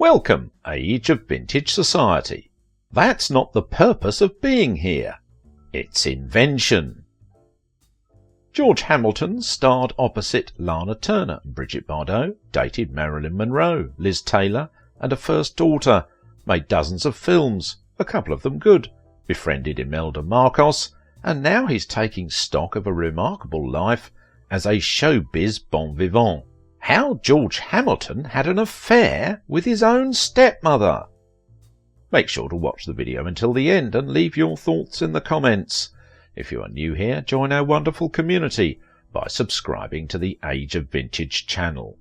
Welcome, age of vintage society. That's not the purpose of being here. It's invention. George Hamilton starred opposite Lana Turner and Brigitte Bardot, dated Marilyn Monroe, Liz Taylor, and a first daughter, made dozens of films, a couple of them good, befriended Imelda Marcos, and now he's taking stock of a remarkable life as a showbiz bon vivant. How George Hamilton had an affair with his own stepmother. Make sure to watch the video until the end and leave your thoughts in the comments. If you are new here, join our wonderful community by subscribing to the Age of Vintage channel.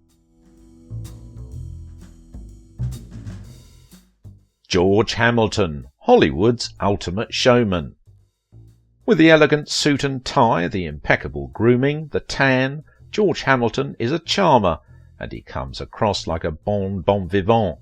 George Hamilton, Hollywood's ultimate showman. With the elegant suit and tie, the impeccable grooming, the tan, George Hamilton is a charmer, and he comes across like a bon vivant.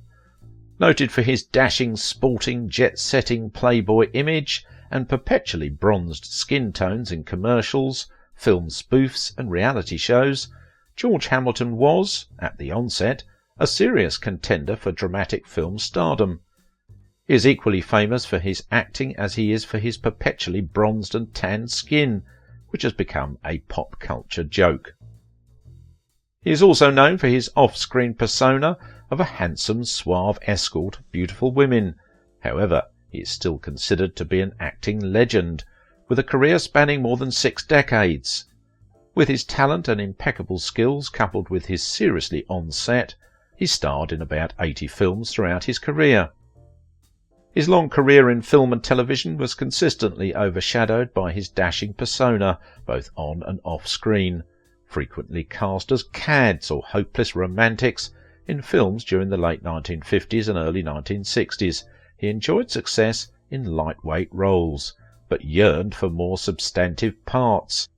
Noted for his dashing, sporting, jet-setting playboy image and perpetually bronzed skin tones in commercials, film spoofs and reality shows, George Hamilton was, at the onset, a serious contender for dramatic film stardom. He is equally famous for his acting as he is for his perpetually bronzed and tanned skin, which has become a pop culture joke. He is also known for his off-screen persona of a handsome, suave escort of beautiful women. However, he is still considered to be an acting legend, with a career spanning more than 6 decades. With his talent and impeccable skills coupled with his seriously on-set, he starred in about 80 films throughout his career. His long career in film and television was consistently overshadowed by his dashing persona, both on and off-screen. Frequently cast as cads or hopeless romantics in films during the late 1950s and early 1960s, he enjoyed success in lightweight roles, but yearned for more substantive parts.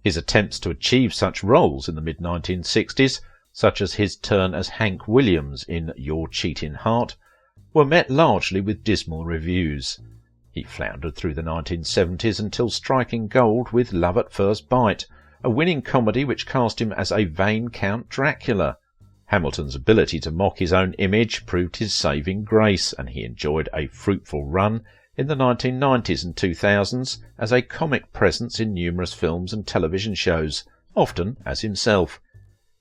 His attempts to achieve such roles in the mid-1960s, such as his turn as Hank Williams in Your Cheating Heart, were met largely with dismal reviews. He floundered through the 1970s until striking gold with Love at First Bite, a winning comedy which cast him as a vain Count Dracula. Hamilton's ability to mock his own image proved his saving grace, and he enjoyed a fruitful run in the 1990s and 2000s as a comic presence in numerous films and television shows, often as himself.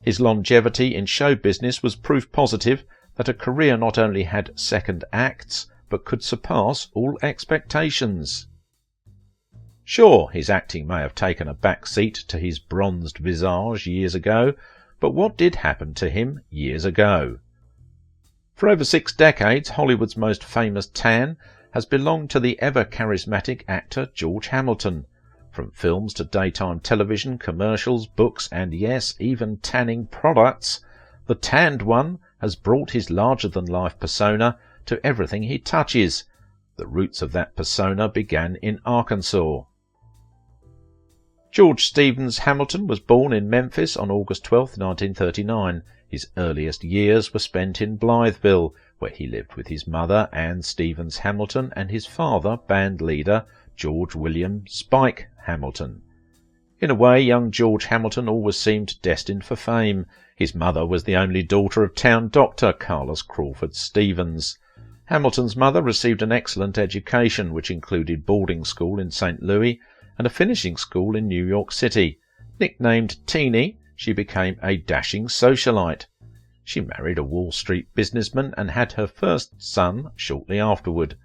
His longevity in show business was proof positive that a career not only had second acts, but could surpass all expectations. Sure, his acting may have taken a back seat to his bronzed visage years ago, but what did happen to him years ago? For over 6 decades, Hollywood's most famous tan has belonged to the ever-charismatic actor George Hamilton. From films to daytime television, commercials, books, and yes, even tanning products, the tanned one has brought his larger-than-life persona to everything he touches. The roots of that persona began in Arkansas. George Stevens Hamilton was born in Memphis on August 12, 1939. His earliest years were spent in Blytheville, where he lived with his mother, Anne Stevens Hamilton, and his father, band leader George William Spike Hamilton. In a way, young George Hamilton always seemed destined for fame. His mother was the only daughter of town doctor Carlos Crawford Stevens. Hamilton's mother received an excellent education, which included boarding school in St. Louis and a finishing school in New York City. Nicknamed Teenie, she became a dashing socialite. She married a Wall Street businessman and had her first son shortly afterward.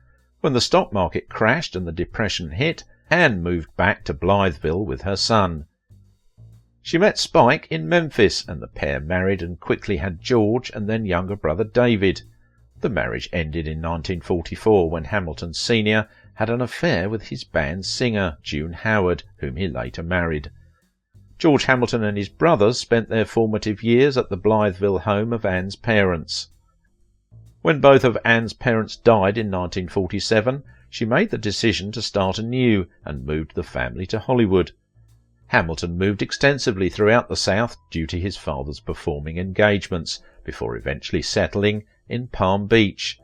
When the stock market crashed and the Depression hit, Anne moved back to Blytheville with her son. She met Spike in Memphis, and the pair married and quickly had George and then younger brother David. The marriage ended in 1944 when Hamilton Sr. had an affair with his band's singer, June Howard, whom he later married. George Hamilton and his brothers spent their formative years at the Blytheville home of Anne's parents. When both of Anne's parents died in 1947, she made the decision to start anew and moved the family to Hollywood. Hamilton moved extensively throughout the South due to his father's performing engagements, before eventually settling in Palm Beach.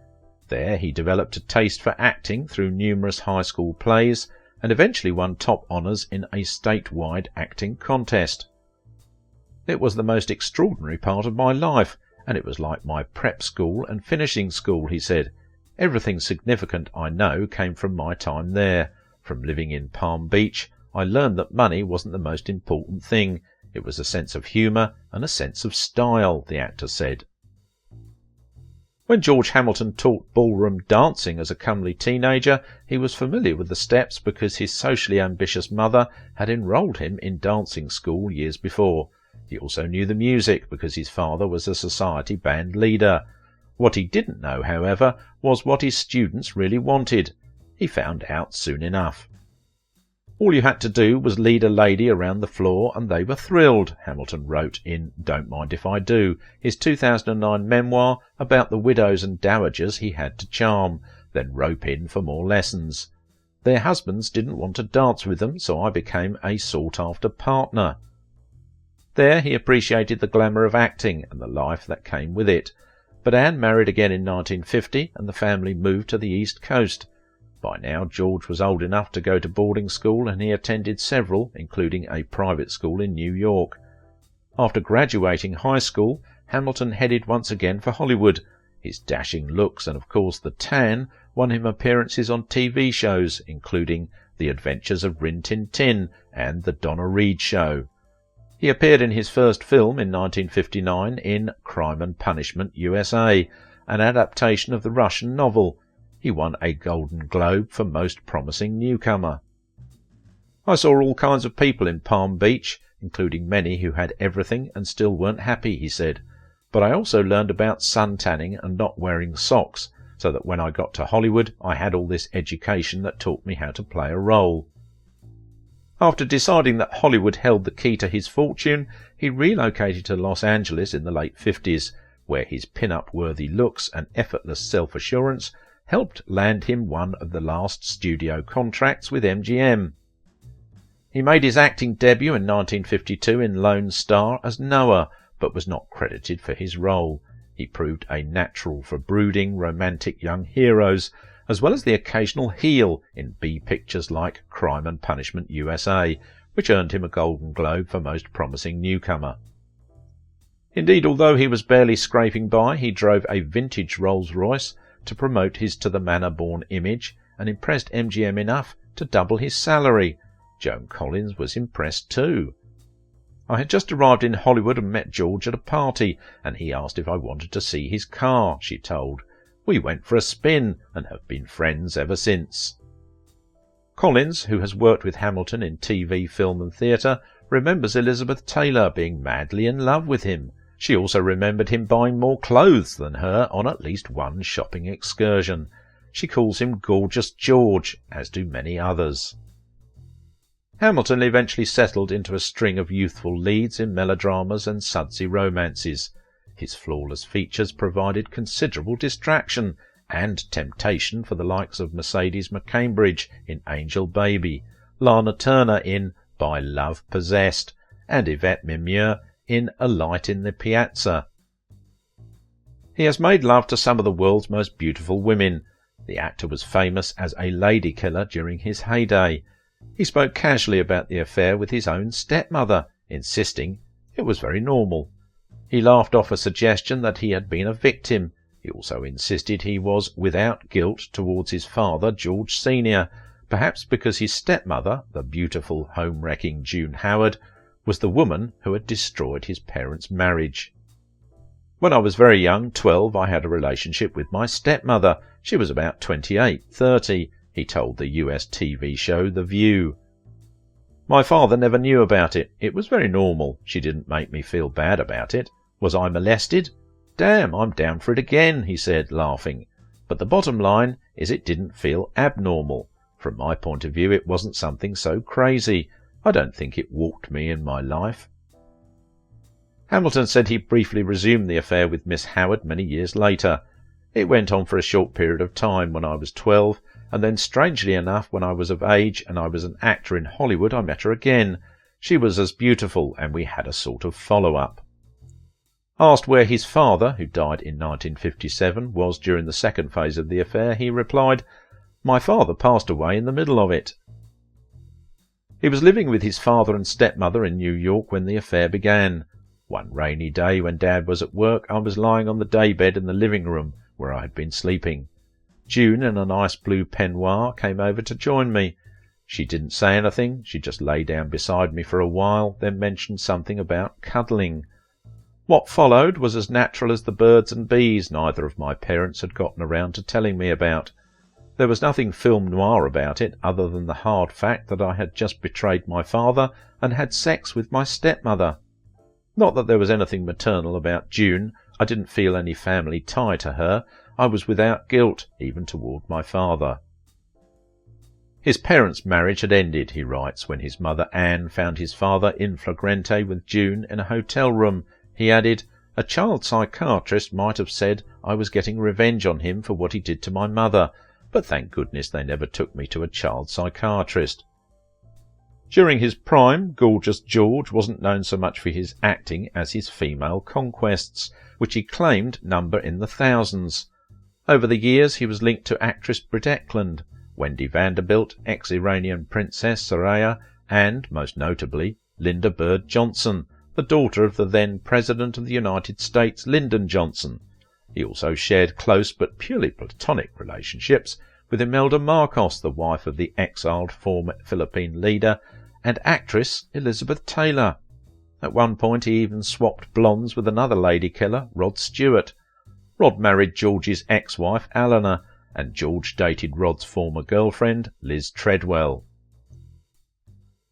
There he developed a taste for acting through numerous high school plays and eventually won top honours in a statewide acting contest. It was the most extraordinary part of my life, and it was like my prep school and finishing school, he said. Everything significant I know came from my time there. From living in Palm Beach, I learned that money wasn't the most important thing. It was a sense of humour and a sense of style, the actor said. When George Hamilton taught ballroom dancing as a comely teenager, he was familiar with the steps because his socially ambitious mother had enrolled him in dancing school years before. He also knew the music because his father was a society band leader. What he didn't know, however, was what his students really wanted. He found out soon enough. All you had to do was lead a lady around the floor and they were thrilled, Hamilton wrote in Don't Mind If I Do, his 2009 memoir about the widows and dowagers he had to charm, then rope in for more lessons. Their husbands didn't want to dance with them, so I became a sought-after partner. There he appreciated the glamour of acting and the life that came with it. But Anne married again in 1950 and the family moved to the East Coast. By now George was old enough to go to boarding school and he attended several, including a private school in New York. After graduating high school, Hamilton headed once again for Hollywood. His dashing looks and of course the tan won him appearances on TV shows, including The Adventures of Rin Tin Tin and The Donna Reed Show. He appeared in his first film in 1959 in Crime and Punishment USA, an adaptation of the Russian novel. He won a Golden Globe for Most Promising Newcomer. I saw all kinds of people in Palm Beach, including many who had everything and still weren't happy, he said. But I also learned about suntanning and not wearing socks, so that when I got to Hollywood I had all this education that taught me how to play a role. After deciding that Hollywood held the key to his fortune, he relocated to Los Angeles in the late 50s, where his pin-up-worthy looks and effortless self-assurance helped land him one of the last studio contracts with MGM. He made his acting debut in 1952 in Lone Star as Noah, but was not credited for his role. He proved a natural for brooding, romantic young heroes, as well as the occasional heel in B pictures like Crime and Punishment USA, which earned him a Golden Globe for Most Promising Newcomer. Indeed, although he was barely scraping by, he drove a vintage Rolls-Royce to promote his to-the-manor-born image and impressed MGM enough to double his salary. Joan Collins was impressed too. I had just arrived in Hollywood and met George at a party, and he asked if I wanted to see his car, she told. We went for a spin and have been friends ever since. Collins, who has worked with Hamilton in TV, film and theatre, remembers Elizabeth Taylor being madly in love with him. She also remembered him buying more clothes than her on at least one shopping excursion. She calls him Gorgeous George, as do many others. Hamilton eventually settled into a string of youthful leads in melodramas and sudsy romances. His flawless features provided considerable distraction and temptation for the likes of Mercedes McCambridge in Angel Baby, Lana Turner in By Love Possessed, and Yvette Mimieux in A Light in the Piazza. He has made love to some of the world's most beautiful women. The actor was famous as a lady killer during his heyday. He spoke casually about the affair with his own stepmother, insisting it was very normal. He laughed off a suggestion that he had been a victim. He also insisted he was without guilt towards his father, George Sr., perhaps because his stepmother, the beautiful, home-wrecking June Howard, was the woman who had destroyed his parents' marriage. When I was very young, 12, I had a relationship with my stepmother. She was about 28, 30, he told the US TV show The View. My father never knew about it. It was very normal. She didn't make me feel bad about it. Was I molested? Damn, I'm down for it again, he said, laughing. But the bottom line is it didn't feel abnormal. From my point of view, it wasn't something so crazy. I don't think it walked me in my life. Hamilton said he briefly resumed the affair with Miss Howard many years later. It went on for a short period of time when I was 12, and then strangely enough, when I was of age and I was an actor in Hollywood, I met her again. She was as beautiful, and we had a sort of follow-up. Asked where his father, who died in 1957, was during the second phase of the affair, he replied, "My father passed away in the middle of it." He was living with his father and stepmother in New York when the affair began. One rainy day when Dad was at work, I was lying on the daybed in the living room where I had been sleeping. June, in a nice blue peignoir, came over to join me. She didn't say anything, she just lay down beside me for a while, then mentioned something about cuddling. What followed was as natural as the birds and bees neither of my parents had gotten around to telling me about. There was nothing film noir about it, other than the hard fact that I had just betrayed my father and had sex with my stepmother. Not that there was anything maternal about June. I didn't feel any family tie to her. I was without guilt, even toward my father. His parents' marriage had ended, he writes, when his mother Anne found his father in flagrante with June in a hotel room. He added, "A child psychiatrist might have said I was getting revenge on him for what he did to my mother, but thank goodness they never took me to a child psychiatrist." During his prime, Gorgeous George wasn't known so much for his acting as his female conquests, which he claimed number in the thousands. Over the years he was linked to actress Britt Ekland, Wendy Vanderbilt, ex-Iranian Princess Soraya, and, most notably, Linda Bird Johnson, the daughter of the then President of the United States, Lyndon Johnson. He also shared close but purely platonic relationships with Imelda Marcos, the wife of the exiled former Philippine leader, and actress Elizabeth Taylor. At one point he even swapped blondes with another lady killer, Rod Stewart. Rod married George's ex-wife, Eleanor, and George dated Rod's former girlfriend, Liz Treadwell.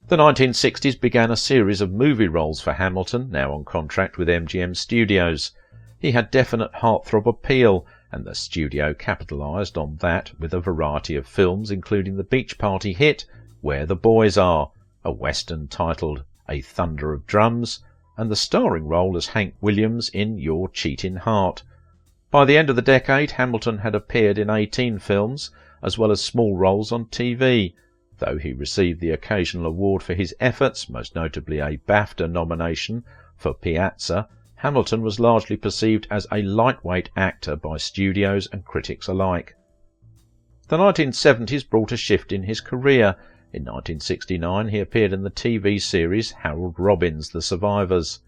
The 1960s began a series of movie roles for Hamilton, now on contract with MGM Studios. He had definite heartthrob appeal, and the studio capitalised on that with a variety of films, including the beach party hit Where the Boys Are, a western titled A Thunder of Drums, and the starring role as Hank Williams in Your Cheatin' Heart. By the end of the decade, Hamilton had appeared in 18 films, as well as small roles on TV. Though he received the occasional award for his efforts, most notably a BAFTA nomination for Piazza, Hamilton was largely perceived as a lightweight actor by studios and critics alike. The 1970s brought a shift in his career. In 1969 he appeared in the TV series Harold Robbins' The Survivors.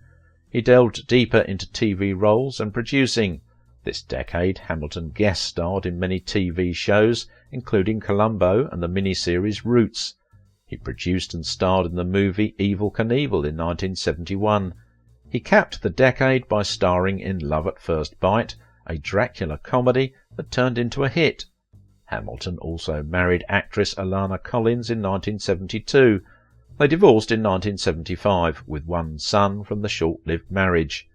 He delved deeper into TV roles and producing. This decade Hamilton guest starred in many TV shows, including Columbo and the miniseries Roots. He produced and starred in the movie Evel Knievel in 1971. He capped the decade by starring in Love at First Bite, a Dracula comedy that turned into a hit. Hamilton also married actress Alana Collins in 1972. They divorced in 1975, with one son from the short-lived marriage.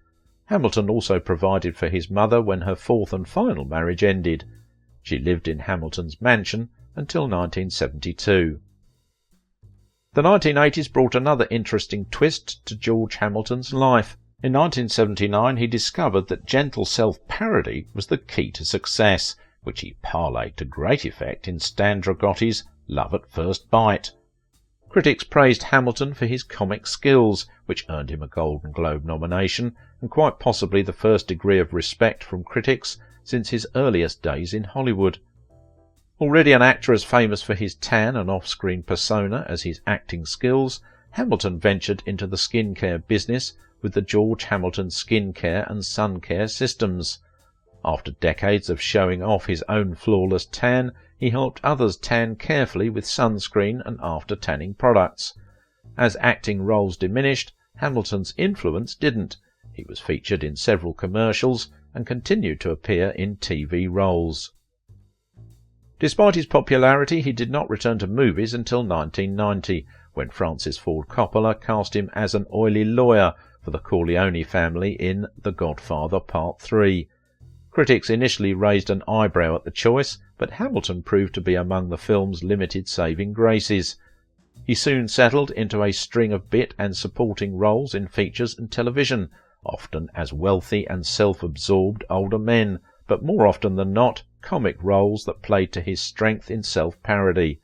Hamilton also provided for his mother when her fourth and final marriage ended. She lived in Hamilton's mansion until 1972. The 1980s brought another interesting twist to George Hamilton's life. In 1979 he discovered that gentle self-parody was the key to success, which he parlayed to great effect in Stan Dragotti's Love at First Bite. Critics praised Hamilton for his comic skills, which earned him a Golden Globe nomination, and quite possibly the first degree of respect from critics since his earliest days in Hollywood. Already an actor as famous for his tan and off-screen persona as his acting skills, Hamilton ventured into the skincare business with the George Hamilton Skincare and Sun Care systems. After decades of showing off his own flawless tan, he helped others tan carefully with sunscreen and after-tanning products. As acting roles diminished, Hamilton's influence didn't. He was featured in several commercials and continued to appear in TV roles. Despite his popularity, he did not return to movies until 1990, when Francis Ford Coppola cast him as an oily lawyer for the Corleone family in The Godfather Part 3. Critics initially raised an eyebrow at the choice, but Hamilton proved to be among the film's limited saving graces. He soon settled into a string of bit and supporting roles in features and television, often as wealthy and self-absorbed older men, but more often than not, comic roles that played to his strength in self-parody.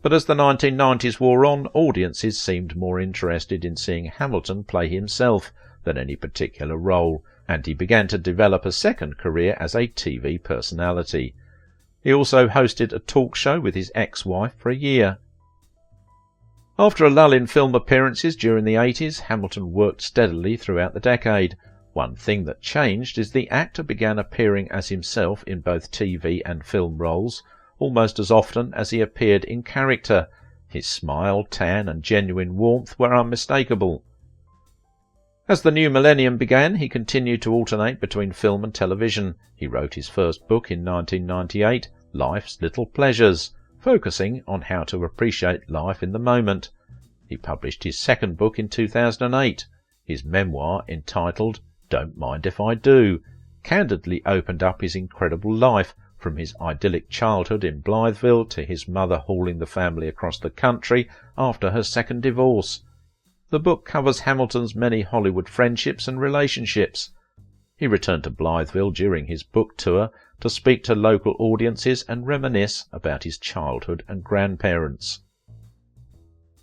But as the 1990s wore on, audiences seemed more interested in seeing Hamilton play himself than any particular role, and he began to develop a second career as a TV personality. He also hosted a talk show with his ex-wife for a year. After a lull in film appearances during the 80s, Hamilton worked steadily throughout the decade. One thing that changed is the actor began appearing as himself in both TV and film roles, almost as often as he appeared in character. His smile, tan and genuine warmth were unmistakable. As the new millennium began, he continued to alternate between film and television. He wrote his first book in 1998, Life's Little Pleasures, focusing on how to appreciate life in the moment. He published his second book in 2008. His memoir, entitled Don't Mind If I Do, candidly opened up his incredible life, from his idyllic childhood in Blytheville to his mother hauling the family across the country after her second divorce. The book covers Hamilton's many Hollywood friendships and relationships. He returned to Blytheville during his book tour to speak to local audiences and reminisce about his childhood and grandparents.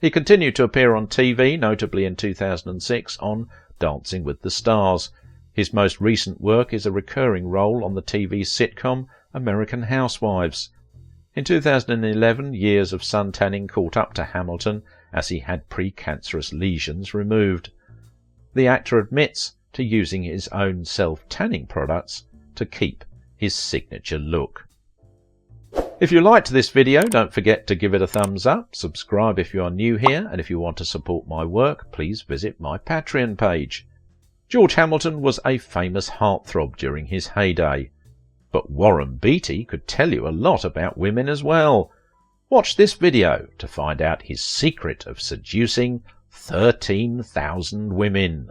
He continued to appear on TV, notably in 2006 on Dancing with the Stars. His most recent work is a recurring role on the TV sitcom American Housewives. In 2011, years of suntanning caught up to Hamilton as he had precancerous lesions removed. The actor admits to using his own self-tanning products to keep his signature look. If you liked this video, don't forget to give it a thumbs up, subscribe if you are new here, and if you want to support my work, please visit my Patreon page. George Hamilton was a famous heartthrob during his heyday, but Warren Beatty could tell you a lot about women as well. Watch this video to find out his secret of seducing 13,000 women.